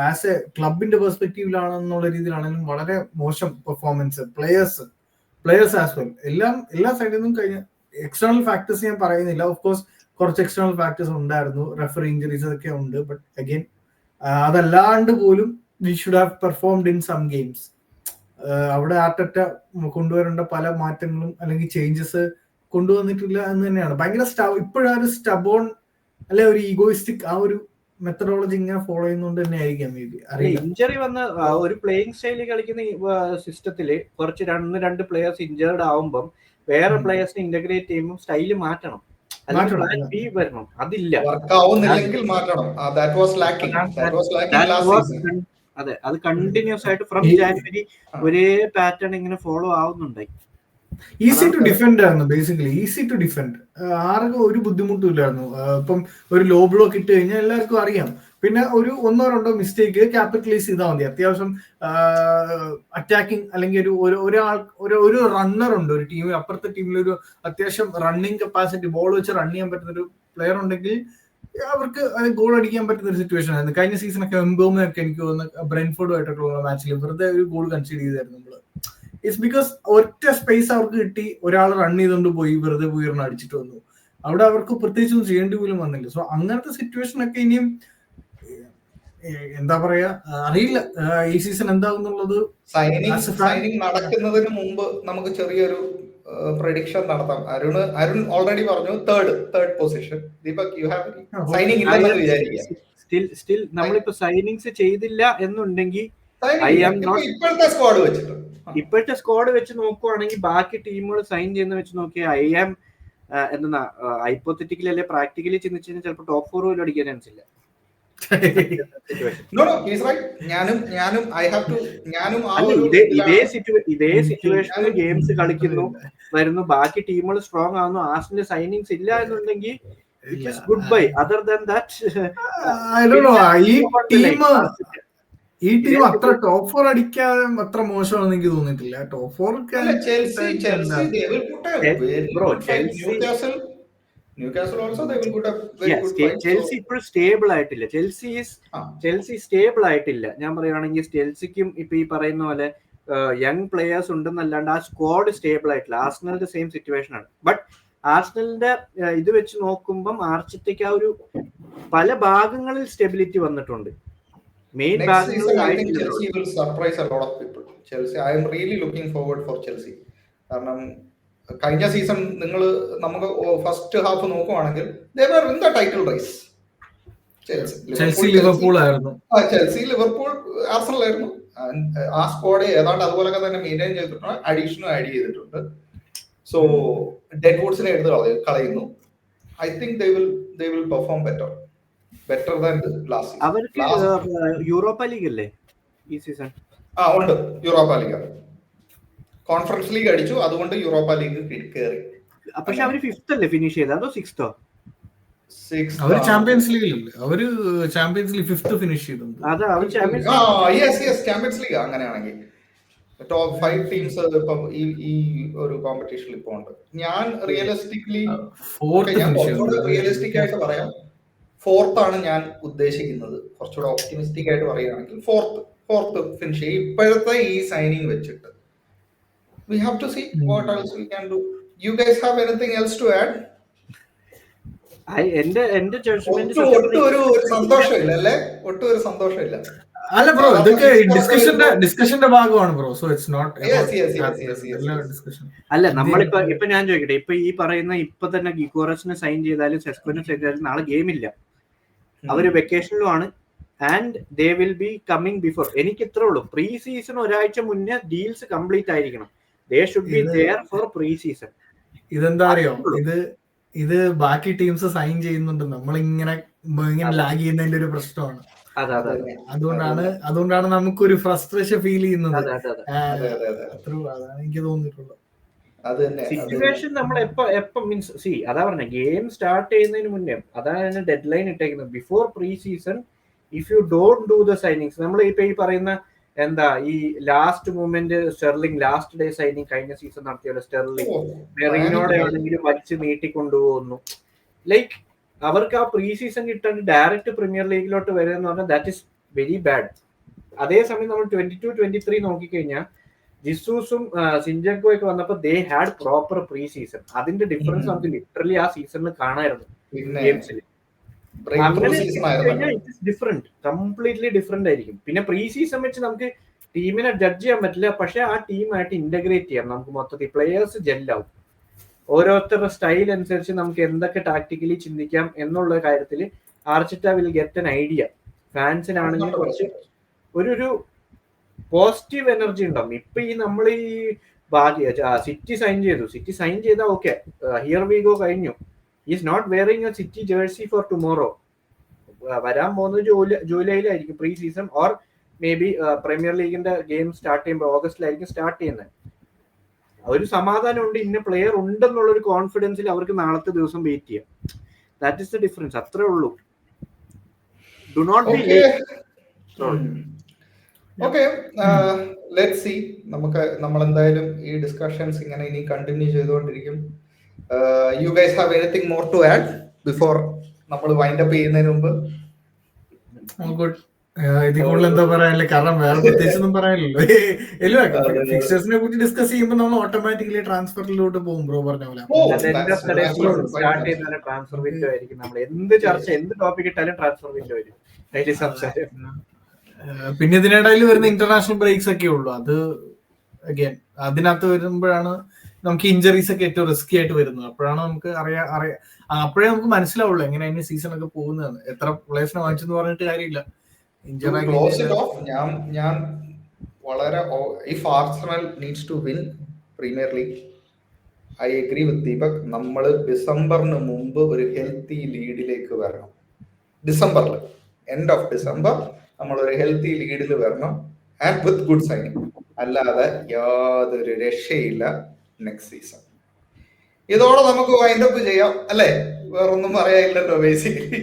[SPEAKER 3] ആസ് എ ക്ലബിന്റെ പെർസ്പെക്റ്റീവിലാണെന്നുള്ള രീതിയിലാണെങ്കിലും വളരെ മോശം പെർഫോമൻസ്. പ്ലേയേഴ്സ് ആസ് വെൽ എല്ലാ സൈഡിൽ നിന്നും കഴിഞ്ഞ എക്സ്റ്റേണൽ ഫാക്ടേഴ്സ് ഞാൻ പറയുന്നില്ല. ഓഫ് കോഴ്സ് കുറച്ച് എക്സ്റ്റേണൽ ഫാക്ടേഴ്സ് ഉണ്ടായിരുന്നു, റെഫറി ഇഞ്ചുറീസ് ഒക്കെ ഉണ്ട്. ബട്ട് അഗെയിൻ അതല്ലാണ്ട് പോലും we should have performed in some games. അവിടെ ആർട്ടറ്റ കൊണ്ടുവരേണ്ട പല മാറ്റങ്ങളും അല്ലെങ്കിൽ ചേഞ്ചസ് കൊണ്ടുവന്നിട്ടില്ല എന്ന് തന്നെയാണ്. ഭയങ്കര ഇപ്പോഴാ ഒരു സ്റ്റബോൺ അല്ലെ ഒരു ഈഗോയിസ്റ്റിക് ആ ഒരു മെത്തഡോളജി ഇങ്ങനെ ഫോളോ ചെയ്യുന്നോണ്ട് തന്നെ ആയിരിക്കാം മേ ബി.
[SPEAKER 2] ഇഞ്ചറി വന്ന ഒരു പ്ലേയിങ് സ്റ്റൈലിൽ കളിക്കുന്ന സിസ്റ്റത്തില് കുറച്ച് രണ്ട് പ്ലേയേഴ്സ് ഇഞ്ചേർഡ് ആവുമ്പം വേറെ പ്ലേയേഴ്സിനെ ഇന്റഗ്രേറ്റ് ചെയ്യുമ്പോൾ സ്റ്റൈല് മാറ്റണം, വരണം. അതില്ല, അതെ. അത് കണ്ടിന്യൂസ് ആയിട്ട് ഫ്രം ജാനുവരി ഒരേ പാറ്റേൺ ഇങ്ങനെ ഫോളോ ആവുന്നുണ്ടായി.
[SPEAKER 3] ഈസി ടു ഡിഫെൻഡ് ആയിരുന്നു ബേസിക്കലി, ഈസി ടു ഡിഫെൻഡ്. ആർക്കും ഒരു ബുദ്ധിമുട്ടും ഇല്ലായിരുന്നു. ഇപ്പം ഒരു ലോ ബ്ലോക്ക് ഇട്ട് കഴിഞ്ഞാൽ എല്ലാവർക്കും അറിയാം. പിന്നെ ഒരു 1-2 മിസ്റ്റേക്ക് ക്യാപിറ്റലൈസ് ചെയ്താൽ മതി. അത്യാവശ്യം അറ്റാക്കിംഗ് അല്ലെങ്കിൽ ഒരു റണ്ണർ ഉണ്ട് ഒരു ടീമിൽ, അപ്പുറത്തെ ടീമിൽ ഒരു അത്യാവശ്യം റണ്ണിങ് കപ്പാസിറ്റി, ബോൾ വെച്ച് റൺ ചെയ്യാൻ പറ്റുന്ന ഒരു പ്ലെയർ ഉണ്ടെങ്കിൽ അവർക്ക് ഗോൾ അടിക്കാൻ പറ്റുന്ന ഒരു സിറ്റുവേഷൻ ആയിരുന്നു. കഴിഞ്ഞ സീസണൊക്കെ എംബോമൊക്കെ എനിക്ക് തോന്നുന്നു ബ്രെൻഫോർഡുമായിട്ടുള്ള മാച്ചിൽ വെറുതെ ഒരു ഗോൾ കൺസീഡ് ചെയ്തായിരുന്നു നമ്മള്. ഇറ്റ്സ് ബിക്കോസ് ഒറ്റ സ്പേസ് അവർക്ക് കിട്ടി, ഒരാൾ റൺ ചെയ്തുകൊണ്ട് പോയി വെറുതെ പോയി അടിച്ചിട്ട് വന്നു. അവിടെ അവർക്ക് പ്രത്യേകിച്ചൊന്നും ചെയ്യേണ്ടി പോലും വന്നില്ല. സോ അങ്ങനത്തെ സിറ്റുവേഷൻ ഒക്കെ ഇനിയും എന്താ പറയാ അറിയില്ല ഈ സീസൺ എന്താകുന്നുള്ളത്.
[SPEAKER 1] സൈനിങ് നടക്കുന്നതിന് മുമ്പ് നമുക്ക് ചെറിയൊരു പ്രഡിക്ഷൻ നടത്താം. അരുൺ ഓൾറെഡി പറഞ്ഞു third position. Deepak you have signing ഇല്ലെന്ന് വിചാരിക്കുക.
[SPEAKER 2] സ്റ്റിൽ നമ്മളിപ്പോ സൈനിങ്സ് ചെയ്തില്ല എന്നുണ്ടെങ്കിൽ ഇപ്പോഴത്തെ സ്ക്വാഡ് വെച്ച് നോക്കുവാണെങ്കിൽ ബാക്കി ടീമുകൾ സൈൻ ചെയ്യുന്ന വെച്ച് നോക്കിയാൽ ഐ ആം എന്താ ഹൈപ്പോത്തറ്റിക്കലി അല്ലെ പ്രാക്ടിക്കലി ചിന്തിച്ചു കഴിഞ്ഞാൽ ചിലപ്പോൾ ടോപ്പ് 4 പോലും അടിക്കാൻ ചാൻസ് ഇല്ല. ഇതേ സിറ്റുവേഷനിൽ ഗെയിംസ് കളിക്കുന്നു വരുന്നു, ബാക്കി ടീമുകൾ സ്ട്രോങ് ആവുന്നു, ആർസണൽ സൈനിങ്സ് ഇല്ല എന്നുണ്ടെങ്കിൽ good bye. Other than that
[SPEAKER 3] ഈ ടീം അത്ര ടോപ്പ് 4 അടിക്കാതെ അത്ര മോശമാണെന്ന് എനിക്ക് തോന്നിയിട്ടില്ല. ടോപ്പ് 4
[SPEAKER 2] ചെൽസി ഇപ്പോഴും സ്റ്റേബിൾ ആയിട്ടില്ല. ചെൽസി സ്റ്റേബിൾ ആയിട്ടില്ല. ഞാൻ പറയുകയാണെങ്കിൽ ചെൽസിക്കും ഇപ്പൊ ഈ പറയുന്ന പോലെ യങ് പ്ലേയേഴ്സ് ഉണ്ടെന്നല്ലാണ്ട് ആ സ്ക്വാഡ് സ്റ്റേബിൾ ആയിട്ടില്ല. ആർസണലിന്റെ സെയിം സിറ്റുവേഷൻ ആണ്. ബട്ട് ആർസണലിന്റെ ഇത് വെച്ച് നോക്കുമ്പം ആർട്ടറ്റയ്ക്ക് ആ ഒരു പല ഭാഗങ്ങളിൽ സ്റ്റെബിലിറ്റി വന്നിട്ടുണ്ട്.
[SPEAKER 1] Next season, I think Chelsea will surprise a lot of people. Chelsea, I am really looking forward for Chelsea. കാരണം കഴിഞ്ഞ സീസൺ നമുക്ക് ഫസ്റ്റ് ഹാഫ് നോക്കുവാണെങ്കിൽ they were in the title race.
[SPEAKER 3] Chelsea Liverpool ആയിരുന്നു.
[SPEAKER 1] Chelsea Liverpool Arsenal ആയിരുന്നു. ആ squad ഏതാണ്ട് അതുപോലൊക്കെ തന്നെ maintain ചെയ്തിട്ടുണ്ട്. അഡീഷനും ആഡ് ചെയ്തിട്ടുണ്ട്. സോ ഡെഡ് വുഡ്സിനെ എടുത്ത് കളയുന്നു. I think they will perform better than the last season.
[SPEAKER 2] അവർക്ക് യൂറോപ്പ ലീഗ് അല്ലേ ഈ സീസൺ?
[SPEAKER 1] ഉണ്ട്, യൂറോപ്പ ലീഗ്. കോൺഫറൻസ് ലീഗ് അടിച്ചു, അതുകൊണ്ട് യൂറോപ്പ ലീഗ് കയറി.
[SPEAKER 2] പക്ഷെ അവര് 5th അല്ലേ ഫിനിഷ് ചെയ്തത്, അതോ 6th?
[SPEAKER 3] അവര് ചാമ്പ്യൻസ് ലീഗിലല്ലേ? അവര് ചാമ്പ്യൻസ് ലീഗ് 5th ഫിനിഷ് ചെയ്തു.
[SPEAKER 2] അതാ അവർ
[SPEAKER 1] ചാമ്പ്യൻസ് ലീഗ്. അങ്ങനെയാണെങ്കിൽ ടോപ്പ് 5 ടീംസ് ഇപ്പം ഈ ഒരു കോമ്പറ്റീഷനിൽ ഇപ്പൊ ഉണ്ട്. ഞാൻ റിയലിസ്റ്റിക് ആയിട്ട് പറയാം, 4th ആണ് ഞാൻ ഉദ്ദേശിക്കുന്നത്. കുറച്ചുകൂടെ ഓപ്റ്റിമിസ്റ്റിക് ആയിട്ട് പറയുകയാണെങ്കിൽ 4th ഫിനിഷ് ചെയ്യും ഇപ്പോഴത്തെ ഈ സൈനിങ് വെച്ചിട്ട്. We have to see what else we can do. You guys have anything else to add?
[SPEAKER 2] എന്റെ ജഡ്ജ്മെന്റ്
[SPEAKER 1] ഒരു സന്തോഷമില്ല അല്ലേ? ഒട്ടും ഒരു സന്തോഷമില്ല.
[SPEAKER 3] അല്ല ബ്രോ, ഇതൊക്കെ ഡിസ്കഷന്റെ ഭാഗമാണ് ബ്രോ. സോ ഇറ്റ്സ് നോട്ട്
[SPEAKER 2] അല്ല. നമ്മളിപ്പോ ഞാൻ ചോദിക്കട്ടെ, ഇപ്പൊ ഈ പറയുന്ന ഇപ്പൊ തന്നെ ഗിക്കോറസിനെ സൈൻ ചെയ്താലും സെസ്കോനെ സൈൻ ചെയ്താലും നാളെ ഗെയിം ഇല്ല, അവര് വെക്കേഷനിലും ആണ്. And they will be coming before. എനിക്ക് ഇത്രേ ഉള്ളൂ, പ്രീ സീസൺ ഒരാഴ്ച മുന്നേ ഡീൽസ് കംപ്ലീറ്റ് ആയിരിക്കണം. They should be there four pre season.
[SPEAKER 3] ഇതെന്താ അറിയോ, ഇത് ബാക്കി ടീംസ് സൈൻ ചെയ്യുന്നുണ്ട്, നമ്മളിങ്ങനെ ലാഗ് ചെയ്യുന്നതിന്റെ ഒരു പ്രശ്നമാണ്. അതുകൊണ്ടാണ് നമുക്കൊരു ഫ്രസ്ട്രേഷൻ ഫീൽ ചെയ്യുന്നത്. അതാണ് എനിക്ക് തോന്നിയിട്ടുള്ളത്.
[SPEAKER 2] സിറ്റുവേഷൻ നമ്മൾ എപ്പോ മീൻസ് അതാ പറഞ്ഞ ഗെയിം സ്റ്റാർട്ട് ചെയ്യുന്നതിന് മുന്നേ അതാണ് ഡെഡ് ലൈൻ ഇട്ടേക്കുന്നത്. Before pre season if you don't do the signings, നമ്മൾ ഇപ്പൊ ഈ പറയുന്ന എന്താ ഈ last moment Sterling last day signing കഴിഞ്ഞ സീസൺ നടത്തിയ സ്റ്റെർലിംഗ് മെറീനോടെ ആണെങ്കിലും വലിച്ചു നീട്ടിക്കൊണ്ടുപോകുന്നു. ലൈക്ക് അവർക്ക് ആ പ്രീ സീസൺ കിട്ടാണ്ട് ഡയറക്റ്റ് പ്രീമിയർ ലീഗിലോട്ട് വരിക എന്ന് പറഞ്ഞാൽ ദാറ്റ് ഇസ് വെരി ബാഡ്. അതേസമയം നമ്മൾ 22-23 നോക്കിക്കഴിഞ്ഞാൽ ജിസൂസും സിൻജങ്കോ ഒക്കെ വന്നപ്പോൾ they had proper pre season. അതിന്റെ ഡിഫറൻസ് നമുക്ക് ലിറ്ററലി ആ സീസണിൽ കാണായിരുന്നു ഗെയിംസിൽ.
[SPEAKER 1] ബ്രേക്ക് ത്രൂ
[SPEAKER 2] അങ്ങനെ
[SPEAKER 1] സീസൺ ആയിരുന്നല്ലോ.
[SPEAKER 2] ഡിഫറെന്റ്, കംപ്ലീറ്റ്ലി ഡിഫറെന്റ് ആയിരിക്കും. പിന്നെ പ്രീ സീസൺ വെച്ച് നമുക്ക് ടീമിനെ ജഡ്ജ് ചെയ്യാൻ പറ്റില്ല, പക്ഷെ ആ ടീമായിട്ട് ഇന്റഗ്രേറ്റ് ചെയ്യാം നമുക്ക് മൊത്തത്തിൽ. പ്ലെയേഴ്സ് ജെല്ലാവും, ഓരോരുത്തരുടെ സ്റ്റൈൽ അനുസരിച്ച് നമുക്ക് എന്തൊക്കെ ടാക്ടിക്കലി ചിന്തിക്കാം എന്നുള്ള കാര്യത്തിൽ Arteta will get an idea. ഫാൻസിനാണെങ്കിൽ കുറച്ച് ഒരു പോസിറ്റീവ് എനർജി ഉണ്ടാവും. ഇപ്പൊ ഈ നമ്മൾ ഈ സിറ്റി സൈൻ ചെയ്താൽ ഓക്കെ, ഹിയർ വി ഗോ കഴിഞ്ഞു. Is not wearing a City jersey for tomorrow. വരാൻ പോകുന്നത് ജൂലൈയിലായിരിക്കും pre season, or maybe Premier ലീഗിന്റെ ഗെയിം സ്റ്റാർട്ട് ചെയ്യുമ്പോൾ ഓഗസ്റ്റിലായിരിക്കും സ്റ്റാർട്ട് ചെയ്യുന്നത്. ഒരു സമാധാനം ഉണ്ട്, ഇന്ന പ്ലെയർ ഉണ്ടെന്നുള്ളൊരു കോൺഫിഡൻസിൽ അവർക്ക് നാളത്തെ ദിവസം വെയിറ്റ് ചെയ്യാം. ദാറ്റ് ഇസ് ദ ഡിഫറൻസ്, അത്രേ ഉള്ളൂ. Do not be
[SPEAKER 1] okay, let's see. നമ്മൾ എന്തായാലും ഈ ഡിസ്കഷൻസ് ഇങ്ങനെ ഇനി കണ്ടിന്യൂ ചെയ്തുകൊണ്ടിരിക്കും. You guys have anything more to add before നമ്മൾ വൈൻഡ് അപ്പ് ചെയ്യുന്നതിന് മുമ്പ്?
[SPEAKER 3] ഇതിൽ കൂടുതൽ എന്താ പറയാനില്ല, കാരണം വേറെ പ്രത്യേകിച്ചൊന്നും പറയാനില്ലല്ലോ. ഫിക്സേഴ്സിനെ കുറിച്ച് ഡിസ്കസ് ചെയ്യുമ്പോൾ നമ്മൾ ഓട്ടോമാറ്റിക്കലി ട്രാൻസ്ഫറിലോട്ട് പോകും. ബ്രോ പറഞ്ഞ പോലെ
[SPEAKER 2] സ്റ്റാർട്ട് ചെയ്യുന്ന ട്രാൻസ്ഫർ വിൻഡോ ആയിരിക്കും. നമ്മൾ എന്ത് ചർച്ച, എന്ത് ടോപ്പിക് ഇട്ടാലും ട്രാൻസ്ഫർ വിൻഡോ വരും, അതിൽ സംസാരം.
[SPEAKER 3] പിന്നെ ഇതിനിടയിൽ വരുന്ന ഇന്റർനാഷണൽ ബ്രേക്സ് ഒക്കെ ഉള്ളു. അത് അഗൈൻ അതിനകത്ത് വരുമ്പോഴാണ് നമുക്ക് ഇഞ്ചറീസ് ഒക്കെ ഏറ്റവും റിസ്കി ആയിട്ട് വരുന്നത്. അപ്പോഴാണ് നമുക്ക് അപ്പോഴേ നമുക്ക് മനസ്സിലാവുള്ളൂ എങ്ങനെയാണ് സീസൺ ഒക്കെ പോകുന്നതെന്ന്. എത്ര പ്ലേയേഴ്സിനെ വാങ്ങിച്ചെന്ന് പറഞ്ഞിട്ട് കാര്യമില്ല.
[SPEAKER 1] ഞാൻ വളരെ, if Arsenal needs to win premier league, I agree with Deepak. നമ്മൾ ഡിസംബറിന് മുമ്പ് ഒരു ഹെൽത്തി ലീഡിലേക്ക് വരണം. ഡിസംബറിൽ, എൻഡ് ഓഫ് ഡിസംബർ നമ്മൾ ഒരു ഹെൽത്തി ലീഡിൽ വരണം, ആൻഡ് വിത്ത് ഗുഡ് സൈനിങ്. അല്ലാതെ യാതൊരു രക്ഷയില്ല നെക്സ്റ്റ് സീസൺ. ഇതോടെ നമുക്ക് വൈൻഡ് അപ്പ് ചെയ്യാം അല്ലേ? വേറൊന്നും പറയാനില്ലല്ലോ basically.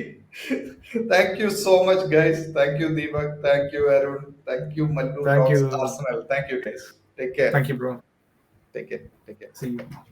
[SPEAKER 1] Thank you so much, guys. Thank you, Deepak. Thank you, Arun. Thank you, Mallu. Arsenal. Thank you, guys. Take care.
[SPEAKER 3] Thank you, bro.
[SPEAKER 1] Take care.
[SPEAKER 3] See you.